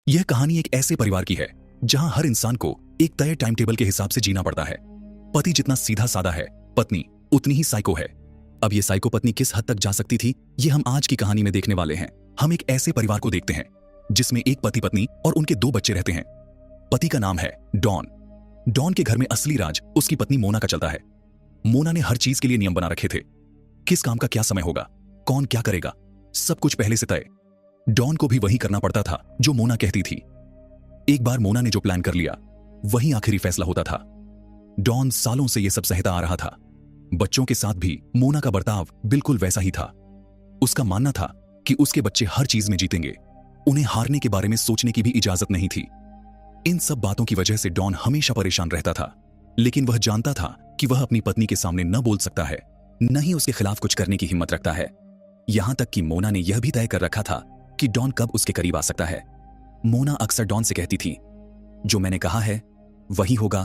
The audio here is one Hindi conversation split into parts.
यह कहानी एक ऐसे परिवार की है जहां हर इंसान को एक तय टाइम टेबल के हिसाब से जीना पड़ता है। पति जितना सीधा साधा है, पत्नी उतनी ही साइको है। अब ये साइको पत्नी किस हद तक जा सकती थी, ये हम आज की कहानी में देखने वाले हैं। हम एक ऐसे परिवार को देखते हैं जिसमें एक पति पत्नी और उनके 2 बच्चे रहते हैं। पति का नाम है डॉन। डॉन के घर में असली राज उसकी पत्नी मोना का चलता है। मोना ने हर चीज के लिए नियम बना रखे थे। किस काम का क्या समय होगा, कौन क्या करेगा, सब कुछ पहले से तय। डॉन को भी वही करना पड़ता था जो मोना कहती थी। एक बार मोना ने जो प्लान कर लिया वही आखिरी फैसला होता था। डॉन सालों से यह सब सहता आ रहा था। बच्चों के साथ भी मोना का बर्ताव बिल्कुल वैसा ही था। उसका मानना था कि उसके बच्चे हर चीज में जीतेंगे, उन्हें हारने के बारे में सोचने की भी इजाजत नहीं थी। इन सब बातों की वजह से डॉन हमेशा परेशान रहता था, लेकिन वह जानता था कि वह अपनी पत्नी के सामने न बोल सकता है, न ही उसके खिलाफ कुछ करने की हिम्मत रखता है। यहां तक कि मोना ने यह भी तय कर रखा था कि डॉन कब उसके करीब आ सकता है। मोना अक्सर डॉन से कहती थी, जो मैंने कहा है वही होगा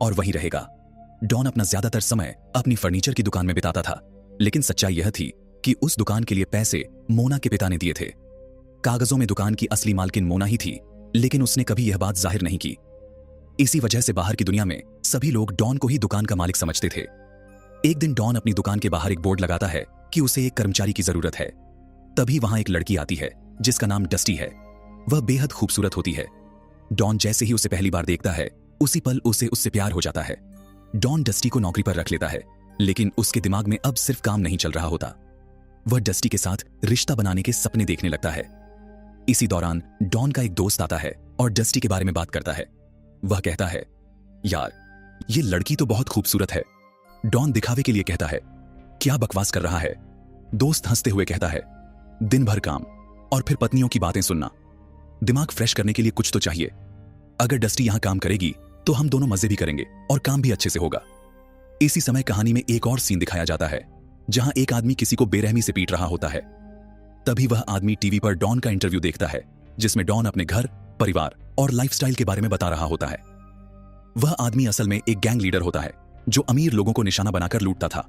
और वही रहेगा। डॉन अपना ज्यादातर समय अपनी फर्नीचर की दुकान में बिताता था, लेकिन सच्चाई यह थी कि उस दुकान के लिए पैसे मोना के पिता ने दिए थे। कागजों में दुकान की असली मालकिन मोना ही थी, लेकिन उसने कभी यह बात जाहिर नहीं की। इसी वजह से बाहर की दुनिया में सभी लोग डॉन को ही दुकान का मालिक समझते थे। एक दिन डॉन अपनी दुकान के बाहर एक बोर्ड लगाता है कि उसे एक कर्मचारी की जरूरत है। तभी वहां एक लड़की आती है जिसका नाम डस्टी है। वह बेहद खूबसूरत होती है। डॉन जैसे ही उसे पहली बार देखता है उसी पल उसे उससे प्यार हो जाता है। डॉन डस्टी को नौकरी पर रख लेता है, लेकिन उसके दिमाग में अब सिर्फ काम नहीं चल रहा होता। वह डस्टी के साथ रिश्ता बनाने के सपने देखने लगता है। इसी दौरान डॉन का एक दोस्त आता है और डस्टी के बारे में बात करता है। वह कहता है, यार ये लड़की तो बहुत खूबसूरत है। डॉन दिखावे के लिए कहता है, क्या बकवास कर रहा है। दोस्त हंसते हुए कहता है, दिन भर काम और फिर पत्नियों की बातें सुनना, दिमाग फ्रेश करने के लिए कुछ तो चाहिए। अगर डस्टी यहां काम करेगी तो हम दोनों मजे भी करेंगे और काम भी अच्छे से होगा। इसी समय कहानी में एक और सीन दिखाया जाता है जहां एक आदमी किसी को बेरहमी से पीट रहा होता है। तभी वह आदमी टीवी पर डॉन का इंटरव्यू देखता है, जिसमें डॉन अपने घर, परिवार और लाइफस्टाइल के बारे में बता रहा होता है। वह आदमी असल में एक गैंग लीडर होता है जो अमीर लोगों को निशाना बनाकर लूटता था।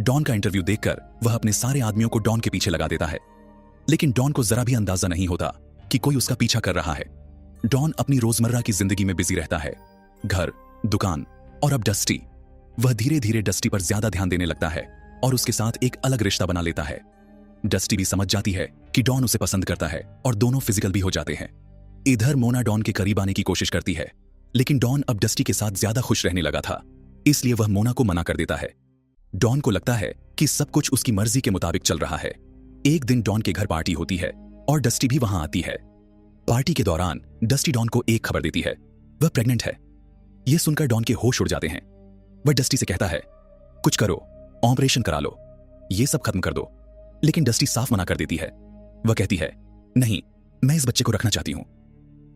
डॉन का इंटरव्यू देखकर वह अपने सारे आदमियों को डॉन के पीछे लगा देता है, लेकिन डॉन को जरा भी अंदाजा नहीं होता कि कोई उसका पीछा कर रहा है। डॉन अपनी रोजमर्रा की जिंदगी में बिजी रहता है, घर, दुकान और अब डस्टी। वह धीरे धीरे डस्टी पर ज्यादा ध्यान देने लगता है और उसके साथ एक अलग रिश्ता बना लेता है। डस्टी भी समझ जाती है कि डॉन उसे पसंद करता है और दोनों फिजिकल भी हो जाते हैं। इधर मोना डॉन के करीब आने की कोशिश करती है, लेकिन डॉन अब डस्टी के साथ ज्यादा खुश रहने लगा था, इसलिए वह मोना को मना कर देता है। डॉन को लगता है कि सब कुछ उसकी मर्जी के मुताबिक चल रहा है। एक दिन डॉन के घर पार्टी होती है और डस्टी भी वहां आती है। पार्टी के दौरान डस्टी डॉन को एक खबर देती है, वह प्रेग्नेंट है। यह सुनकर डॉन के होश उड़ जाते हैं। वह डस्टी से कहता है, कुछ करो, ऑपरेशन करा लो, यह सब खत्म कर दो। लेकिन डस्टी साफ मना कर देती है। वह कहती है, नहीं, मैं इस बच्चे को रखना चाहती हूं।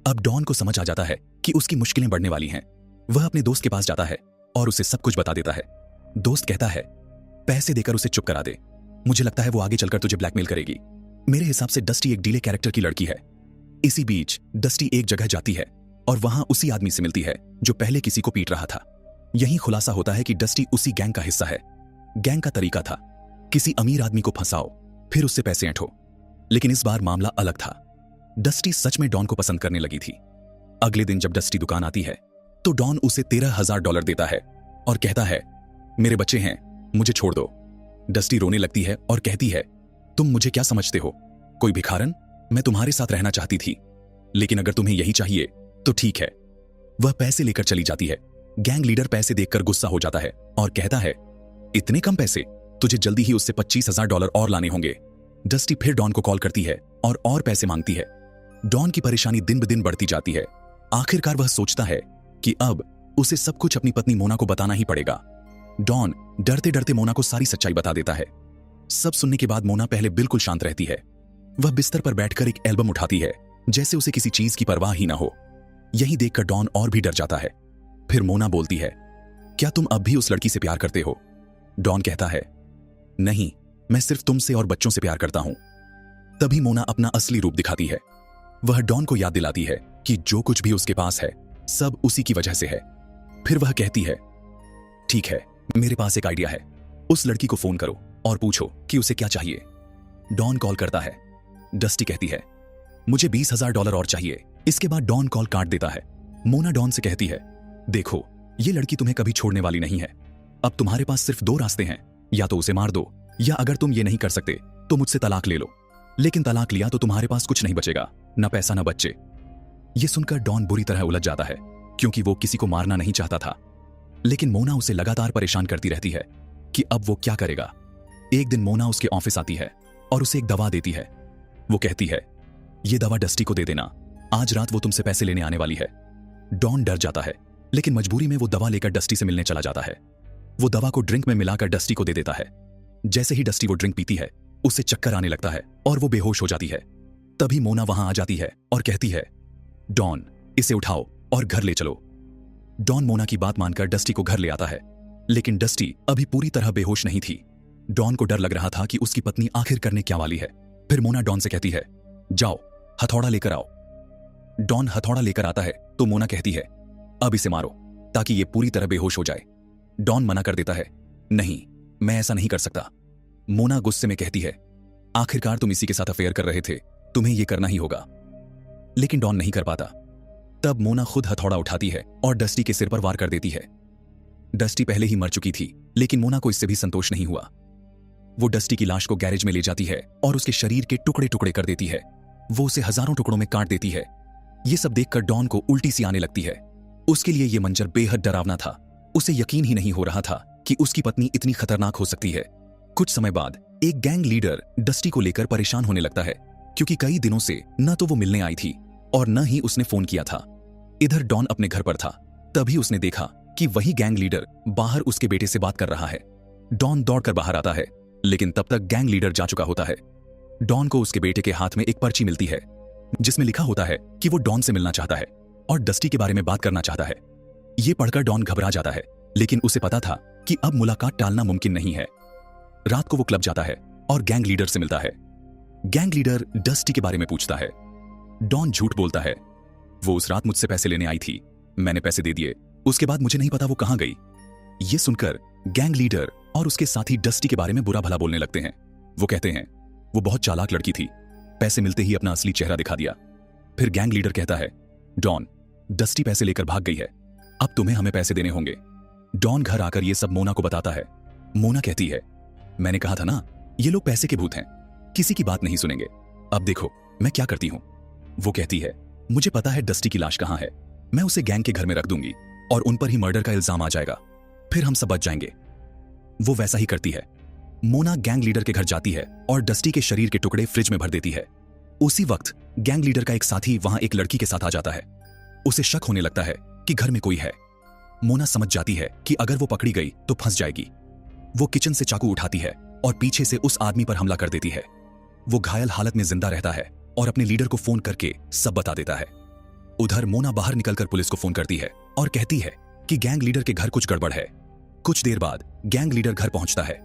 अब डॉन को समझ आ जाता है कि उसकी मुश्किलें बढ़ने वाली हैं। वह अपने दोस्त के पास जाता है और उसे सब कुछ बता देता है। दोस्त कहता है, पैसे देकर उसे चुप करा दे, मुझे लगता है वो आगे चलकर तुझे ब्लैकमेल करेगी। मेरे हिसाब से डस्टी एक डीले कैरेक्टर की लड़की है। इसी बीच डस्टी एक जगह जाती है और वहां उसी आदमी से मिलती है जो पहले किसी को पीट रहा था। यही खुलासा होता है कि डस्टी उसी गैंग का हिस्सा है। गैंग का तरीका था, किसी अमीर आदमी को फंसाओ, फिर उससे पैसे ऐंठो। लेकिन इस बार मामला अलग था। डस्टी सच में डॉन को पसंद करने लगी थी। अगले दिन जब डस्टी दुकान आती है तो डॉन उसे $13,000 देता है और कहता है, मेरे बच्चे हैं, मुझे छोड़ दो। डस्टी रोने लगती है और कहती है, तुम मुझे क्या समझते हो, कोई भिखारन? मैं तुम्हारे साथ रहना चाहती थी, लेकिन अगर तुम्हें यही चाहिए तो ठीक है। वह पैसे लेकर चली जाती है। गैंग लीडर पैसे देखकर गुस्सा हो जाता है और कहता है, इतने कम पैसे? तुझे जल्दी ही उससे $25,000 और लाने होंगे। डस्टी फिर डॉन को कॉल करती है और पैसे मांगती है। डॉन की परेशानी दिन ब दिन बढ़ती जाती है। आखिरकार वह सोचता है कि अब उसे सब कुछ अपनी पत्नी मोना को बताना ही पड़ेगा। डॉन डरते डरते मोना को सारी सच्चाई बता देता है। सब सुनने के बाद मोना पहले बिल्कुल शांत रहती है। वह बिस्तर पर बैठकर एक एल्बम उठाती है, जैसे उसे किसी चीज की परवाह ही ना हो। यही देखकर डॉन और भी डर जाता है। फिर मोना बोलती है, क्या तुम अब भी उस लड़की से प्यार करते हो? डॉन कहता है, नहीं, मैं सिर्फ तुमसे और बच्चों से प्यार करता हूं। तभी मोना अपना असली रूप दिखाती है। वह डॉन को याद दिलाती है कि जो कुछ भी उसके पास है सब उसी की वजह से है। फिर वह कहती है, ठीक है, मेरे पास एक आइडिया है, उस लड़की को फोन करो और पूछो कि उसे क्या चाहिए। डॉन कॉल करता है। डस्टी कहती है, मुझे $20,000 और चाहिए, इसके बाद डॉन कॉल काट देता है। मोना डॉन से कहती है, देखो ये लड़की तुम्हें कभी छोड़ने वाली नहीं है। अब तुम्हारे पास सिर्फ 2 रास्ते हैं, या तो उसे मार दो, या अगर तुम ये नहीं कर सकते तो मुझसे तलाक ले लो। लेकिन तलाक लिया तो तुम्हारे पास कुछ नहीं बचेगा, न पैसा न बच्चे। ये सुनकर डॉन बुरी तरह उलझ जाता है, क्योंकि वो किसी को मारना नहीं चाहता था। लेकिन मोना उसे लगातार परेशान करती रहती है कि अब वो क्या करेगा। एक दिन मोना उसके ऑफिस आती है और उसे एक दवा देती है। वो कहती है, ये दवा डस्टी को दे देना, आज रात वो तुमसे पैसे लेने आने वाली है। डॉन डर जाता है, लेकिन मजबूरी में वो दवा लेकर डस्टी से मिलने चला जाता है। वो दवा को ड्रिंक में मिलाकर डस्टी को दे देता है। जैसे ही डस्टी वो ड्रिंक पीती है, उसे चक्कर आने लगता है और वो बेहोश हो जाती है। तभी मोना वहां आ जाती है और कहती है, डॉन इसे उठाओ और घर ले चलो। डॉन मोना की बात मानकर डस्टी को घर ले आता है, लेकिन डस्टी अभी पूरी तरह बेहोश नहीं थी। डॉन को डर लग रहा था कि उसकी पत्नी आखिर करने क्या वाली है। फिर मोना डॉन से कहती है, जाओ हथौड़ा लेकर आओ। डॉन हथौड़ा लेकर आता है तो मोना कहती है, अब इसे मारो ताकि ये पूरी तरह बेहोश हो जाए। डॉन मना कर देता है, नहीं मैं ऐसा नहीं कर सकता। मोना गुस्से में कहती है, आखिरकार तुम इसी के साथ अफेयर कर रहे थे, तुम्हें यह करना ही होगा। लेकिन डॉन नहीं कर पाता। तब मोना खुद हथौड़ा उठाती है और डस्टी के सिर पर वार कर देती है। डस्टी पहले ही मर चुकी थी, लेकिन मोना को इससे भी संतोष नहीं हुआ। वो डस्टी की लाश को गैरेज में ले जाती है और उसके शरीर के टुकड़े टुकड़े कर देती है। वो उसे हजारों टुकड़ों में काट देती है। ये सब देखकर डॉन को उल्टी सी आने लगती है। उसके लिए ये मंजर बेहद डरावना था। उसे यकीन ही नहीं हो रहा था कि उसकी पत्नी इतनी खतरनाक हो सकती है। कुछ समय बाद एक गैंग लीडर डस्टी को लेकर परेशान होने लगता है, क्योंकि कई दिनों से न तो वो मिलने आई थी और न ही उसने फोन किया था। इधर डॉन अपने घर पर था, तभी उसने देखा कि वही गैंग लीडर बाहर उसके बेटे से बात कर रहा है। डॉन दौड़कर बाहर आता है, लेकिन तब तक गैंग लीडर जा चुका होता है। डॉन को उसके बेटे के हाथ में एक पर्ची मिलती है, जिसमें लिखा होता है कि वो डॉन से मिलना चाहता है और डस्टी के बारे में बात करना चाहता है। ये पढ़कर डॉन घबरा जाता है, लेकिन उसे पता था कि अब मुलाकात टालना मुमकिन नहीं है। रात को वो क्लब जाता है और गैंग लीडर से मिलता है। गैंग लीडर डस्टी के बारे में पूछता है। डॉन झूठ बोलता है, वो उस रात मुझसे पैसे लेने आई थी, मैंने पैसे दे दिए, उसके बाद मुझे नहीं पता वो कहां गई। ये सुनकर गैंग लीडर और उसके साथी डस्टी के बारे में बुरा भला बोलने लगते हैं। वो कहते हैं, वो बहुत चालाक लड़की थी, पैसे मिलते ही अपना असली चेहरा दिखा दिया। फिर गैंग लीडर कहता है, डॉन डस्टी पैसे लेकर भाग गई है, अब तुम्हें हमें पैसे देने होंगे। डॉन घर आकर ये सब मोना को बताता है। मोना कहती है, मैंने कहा था ना, ये लोग पैसे के भूत हैं, किसी की बात नहीं सुनेंगे। अब देखो मैं क्या करती हूं। वो कहती है, मुझे पता है डस्टी की लाश कहां है, मैं उसे गैंग के घर में रख दूंगी और उन पर ही मर्डर का इल्जाम आ जाएगा, फिर हम सब बच जाएंगे। वो वैसा ही करती है। मोना गैंग लीडर के घर जाती है और डस्टी के शरीर के टुकड़े फ्रिज में भर देती है। उसी वक्त गैंग लीडर का एक साथी वहां एक लड़की के साथ आ जाता है। उसे शक होने लगता है कि घर में कोई है। मोना समझ जाती है कि अगर वो पकड़ी गई तो फंस जाएगी। वो किचन से चाकू उठाती है और पीछे से उस आदमी पर हमला कर देती है। वो घायल हालत में जिंदा रहता है और अपने लीडर को फोन करके सब बता देता है। उधर मोना बाहर निकलकर पुलिस को फोन करती है और कहती है कि गैंग लीडर के घर कुछ गड़बड़ है। कुछ देर बाद गैंग लीडर घर पहुंचता है।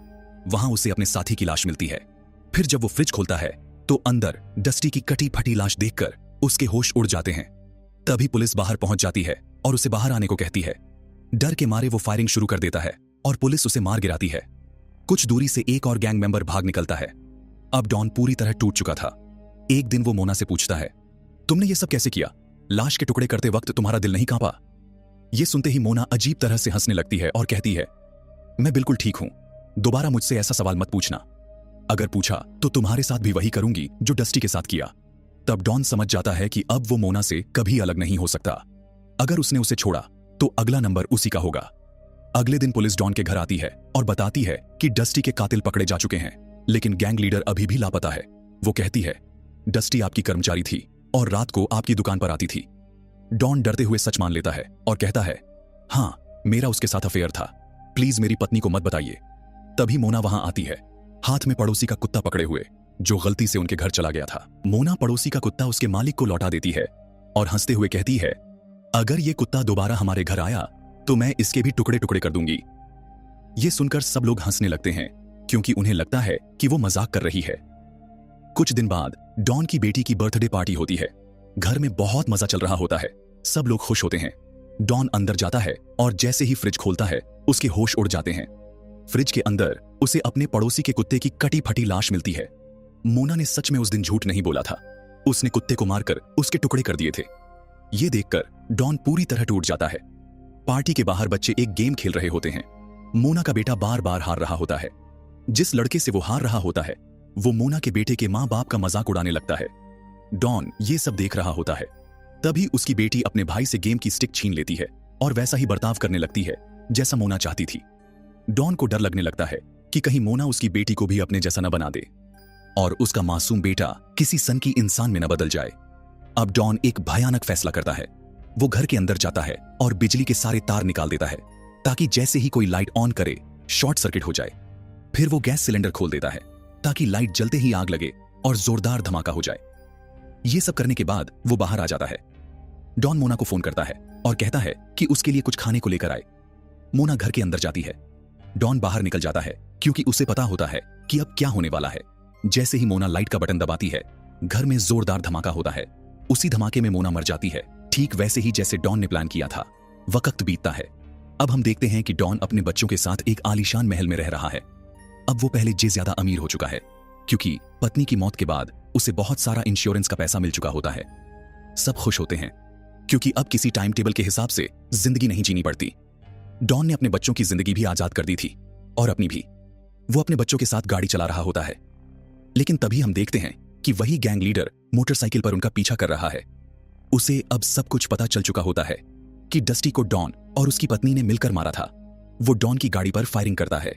वहां उसे अपने साथी की लाश मिलती है। फिर जब वो फ्रिज खोलता है तो अंदर डस्टी की कटी फटी लाश देखकर उसके होश उड़ जाते हैं। तभी पुलिस बाहर पहुंच जाती है और उसे बाहर आने को कहती है। डर के मारे वो फायरिंग शुरू कर देता है और पुलिस उसे मार गिराती है। कुछ दूरी से एक और गैंग मेंबर भाग निकलता है। अब डॉन पूरी तरह टूट चुका था। एक दिन वो मोना से पूछता है, तुमने ये सब कैसे किया? लाश के टुकड़े करते वक्त तुम्हारा दिल नहीं कांपा? ये सुनते ही मोना अजीब तरह से हंसने लगती है और कहती है, मैं बिल्कुल ठीक हूं, दोबारा मुझसे ऐसा सवाल मत पूछना। अगर पूछा तो तुम्हारे साथ भी वही करूंगी जो डस्टी के साथ किया। तब डॉन समझ जाता है कि अब वो मोना से कभी अलग नहीं हो सकता। अगर उसने उसे छोड़ा तो अगला नंबर उसी का होगा। अगले दिन पुलिस डॉन के घर आती है और बताती है कि डस्टी के कातिल पकड़े जा चुके हैं, लेकिन गैंग लीडर अभी भी लापता है। वो कहती है, डस्टी आपकी कर्मचारी थी और रात को आपकी दुकान पर आती थी। डॉन डरते हुए सच मान लेता है और कहता है, हां मेरा उसके साथ अफेयर था, प्लीज मेरी पत्नी को मत बताइए। तभी मोना वहां आती है, हाथ में पड़ोसी का कुत्ता पकड़े हुए, जो गलती से उनके घर चला गया था। मोना पड़ोसी का कुत्ता उसके मालिक को लौटा देती है और हंसते हुए कहती है, अगर ये कुत्ता दोबारा हमारे घर आया तो मैं इसके भी टुकड़े टुकड़े कर दूंगी। ये सुनकर सब लोग हंसने लगते हैं, क्योंकि उन्हें लगता है कि वो मजाक कर रही है। कुछ दिन बाद डॉन की बेटी की बर्थडे पार्टी होती है। घर में बहुत मजा चल रहा होता है, सब लोग खुश होते हैं। डॉन अंदर जाता है और जैसे ही फ्रिज खोलता है उसके होश उड़ जाते हैं। फ्रिज के अंदर उसे अपने पड़ोसी के कुत्ते की कटी फटी लाश मिलती है। मोना ने सच में उस दिन झूठ नहीं बोला था। उसने कुत्ते को मारकर उसके टुकड़े कर दिए थे ये देखकर डॉन पूरी तरह टूट जाता है। पार्टी के बाहर बच्चे एक गेम खेल रहे होते हैं। मोना का बेटा बार बार हार रहा होता है। जिस लड़के से वो हार रहा होता है वो मोना के बेटे के माँ बाप का मजाक उड़ाने लगता है। डॉन ये सब देख रहा होता है। तभी उसकी बेटी अपने भाई से गेम की स्टिक छीन लेती है और वैसा ही बर्ताव करने लगती है जैसा मोना चाहती थी। डॉन को डर लगने लगता है कि कहीं मोना उसकी बेटी को भी अपने जैसा न बना दे और उसका मासूम बेटा किसी सनकी इंसान में न बदल जाए। अब डॉन एक भयानक फैसला करता है। वो घर के अंदर जाता है और बिजली के सारे तार निकाल देता है ताकि जैसे ही कोई लाइट ऑन करे शॉर्ट सर्किट हो जाए। फिर वो गैस सिलेंडर खोल देता है ताकि लाइट जलते ही आग लगे और जोरदार धमाका हो जाए। ये सब करने के बाद वो बाहर आ जाता है। डॉन मोना को फोन करता है और कहता है कि उसके लिए कुछ खाने को लेकर आए। मोना घर के अंदर जाती है। डॉन बाहर निकल जाता है क्योंकि उसे पता होता है कि अब क्या होने वाला है। जैसे ही मोना लाइट का बटन दबाती है घर में जोरदार धमाका होता है। उसी धमाके में मोना मर जाती है, ठीक वैसे ही जैसे डॉन ने प्लान किया था। वक्त बीतता है। अब हम देखते हैं कि डॉन अपने बच्चों के साथ एक आलीशान महल में रह रहा है। अब वो पहले से ज्यादा अमीर हो चुका है क्योंकि पत्नी की मौत के बाद उसे बहुत सारा इंश्योरेंस का पैसा मिल चुका होता है। सब खुश होते हैं क्योंकि अब किसी टाइम टेबल के हिसाब से जिंदगी नहीं जीनी पड़ती। डॉन ने अपने बच्चों की जिंदगी भी आजाद कर दी थी और अपनी भी। वो अपने बच्चों के साथ गाड़ी चला रहा होता है, लेकिन तभी हम देखते हैं कि वही गैंग लीडर मोटरसाइकिल पर उनका पीछा कर रहा है। उसे अब सब कुछ पता चल चुका होता है कि डस्टी को डॉन और उसकी पत्नी ने मिलकर मारा था। वो डॉन की गाड़ी पर फायरिंग करता है।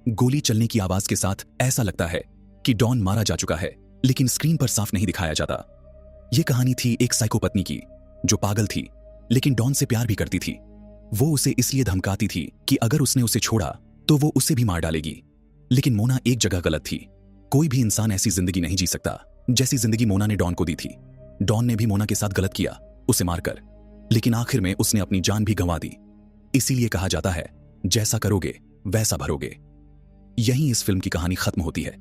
गोली चलने की आवाज के साथ ऐसा लगता है कि डॉन मारा जा चुका है, लेकिन स्क्रीन पर साफ नहीं दिखाया जाता। यह कहानी थी एक साइको पत्नी की जो पागल थी लेकिन डॉन से प्यार भी करती थी। वो उसे इसलिए धमकाती थी कि अगर उसने उसे छोड़ा तो वो उसे भी मार डालेगी। लेकिन मोना एक जगह गलत थी। कोई भी इंसान ऐसी जिंदगी नहीं जी सकता जैसी जिंदगी मोना ने डॉन को दी थी। डॉन ने भी मोना के साथ गलत किया, उसे मारकर, लेकिन आखिर में उसने अपनी जान भी गंवा दी। इसीलिए कहा जाता है जैसा करोगे वैसा भरोगे। यहीं इस फिल्म की कहानी खत्म होती है।